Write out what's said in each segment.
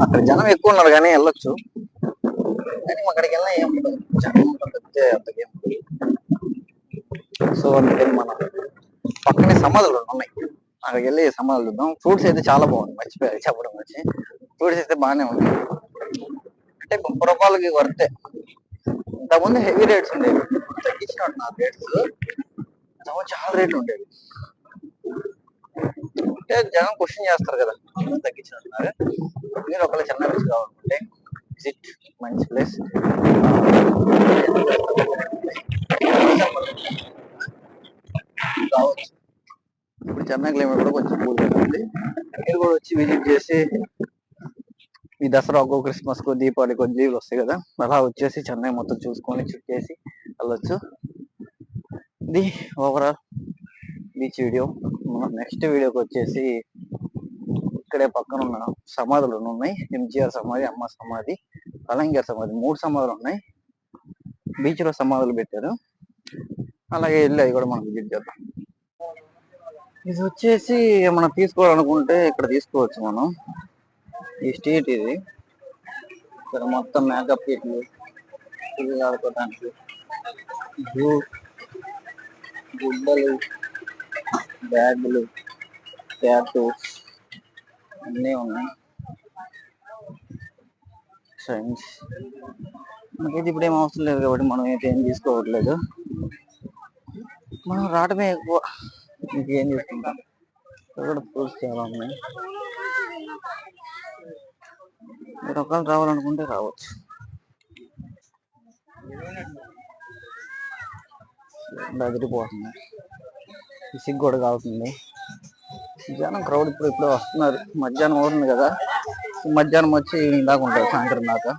అక్కడ జనం ఎక్కువ ఉన్నారు కానీ వెళ్ళొచ్చు. కానీ అక్కడికి వెళ్ళినా ఏం జనం తప్పితే అంతకేం. సో అందుకని మనం పక్కనే సమాధులు ఉన్నాయి, అక్కడికి వెళ్ళి సమాధులు చూద్దాం. ఫ్రూట్స్ అయితే చాలా బాగుంది, మర్చిపోయారు చెప్పడం వచ్చి. ఫ్రూట్స్ అయితే బాగానే ఉన్నాయి, అంటే 30 రూపాయలకి వర్తే. ఇంతకుముందు హెవీ రేట్స్ ఉండేవి, తగ్గించినట్టున్నారు రేట్స్. చాలా రేట్లు ఉండేవి. అంటే జనం క్వశ్చన్ చేస్తారు కదా, తగ్గించినట్టున్నారు. మీరు ఒకవేళ చెన్నై నుంచి కావాలనుకుంటే విజిట్, మంచి ప్లేస్. కావచ్చు, ఇప్పుడు చెన్నై క్లైమేట్ కూడా కొంచెం కూల్ ఉంటుంది. మీరు కూడా వచ్చి విజిట్ చేసి, ఈ దసరాకు, క్రిస్మస్ కు, దీపావళికి లీవ్లు వస్తాయి కదా, అలా వచ్చేసి చెన్నై మొత్తం చూసుకొని చుట్టేసి వెళ్ళొచ్చు. ఇది ఓవరాల్ బీచ్ వీడియో. నెక్స్ట్ వీడియోకి వచ్చేసి ఇక్కడే పక్కన ఉన్న సమాధులు ఉన్నాయి. ఎంజీఆర్ సమాధి, అమ్మ సమాధి, కలంగర్ సమాధి, 3 సమాధులు ఉన్నాయి. బీచ్ లో సమాధులు పెట్టారు, అలాగే వెళ్ళి అది కూడా మనం విజిట్ చేద్దాం. ఇది వచ్చేసి మనం తీసుకోవాలనుకుంటే ఇక్కడ తీసుకోవచ్చు మనం. ఈ స్ట్రీట్ ఇది, ఇక్కడ మొత్తం మేకప్ కిట్లు, పిల్లలు ఆడుకోవడానికి, గుడ్డలు, బ్యాగులు, ట్యాటూస్ అన్నీ ఉన్నాయి. సైన్స్ మనకైతే ఇప్పుడు ఏం అవసరం లేదు కాబట్టి మనం అయితే ఏం తీసుకోవట్లేదు. మనం రావడమే ఎక్కువ, ఇంకేం చేసుకుంటాం. ఇక్కడ ఫ్రూట్స్ చాలా ఉన్నాయి, మీరు ఒకవేళ రావాలనుకుంటే రావచ్చు. బదిరిపోతుంది, సిగ్గు కూడా కావుతుంది. జనం క్రౌడ్ ఇప్పుడు వస్తున్నారు. మధ్యాహ్నం అవుతుంది కదా, మధ్యాహ్నం వచ్చి ఈవినింగ్ దాకా ఉంటారు, సాయంత్రం దాకా.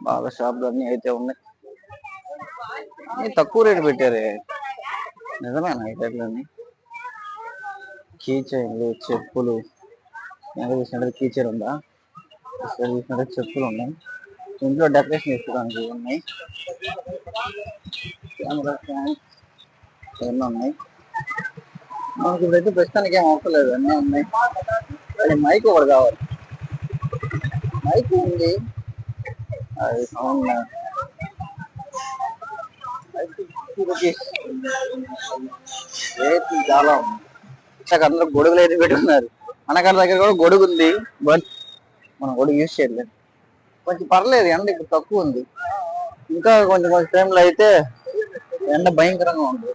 బాగా షాపులు అన్నీ అయితే ఉన్నాయి, తక్కువ రేటు పెట్టారే. నిజమేనా ఈ రేట్లన్నీ? కీ చైన్లు, చెప్పులు, కీ చైన్ ఉందా, చెప్పులు ఉన్నాయి. ఇంట్లో డెకరేషన్ చేసుకోవడానికి ఉన్నాయి. కెమెరా స్టాండ్స్ ఎన్నో ఉన్నాయి. మనకి ఇప్పుడైతే ప్రస్తుతానికి ఏం అవసరం లేదు, అన్నీ ఉన్నాయి. అది మైక్ ఒకటి కావాలి, మైక్ ఉంది, అది సౌండ్ చాలా ఉంది. అందరూ గొడుగులు అయితే పెట్టుకున్నారు. మనకాడ దగ్గర కూడా గొడుగు ఉంది, బట్ మనం గొడుగు యూజ్ చేయలేదు. కొంచెం పర్లేదు, ఎండ ఇప్పుడు తక్కువ ఉంది. ఇంకా కొంచెం టైంలో అయితే ఎండ భయంకరంగా ఉంది.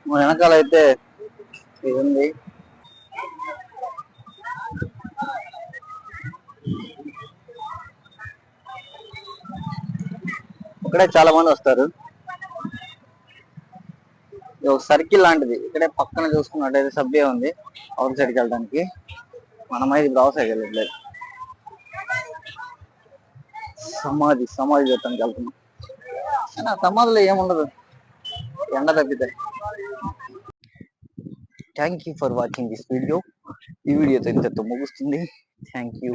మన వెనకాల అయితే ఇది ఉంది. ఇక్కడే చాలా మంది వస్తారు. ఒక సర్కిల్ లాంటిది, ఇక్కడే పక్కన చూసుకున్నట్టయితే సబ్వే ఉంది, అవుట్ సైడ్కి వెళ్ళడానికి. మనమైతే ఇప్పుడు అవుట్ సైడ్ వెళ్ళట్లేదు, సమాధి చూడటానికి వెళ్తున్నాం. కానీ ఆ సమాధిలో ఏముండదు, ఎండ తప్పితే. Thank you for watching this video. ఈ వీడియోతో ఇంతతో ముగుస్తుంది. Thank you.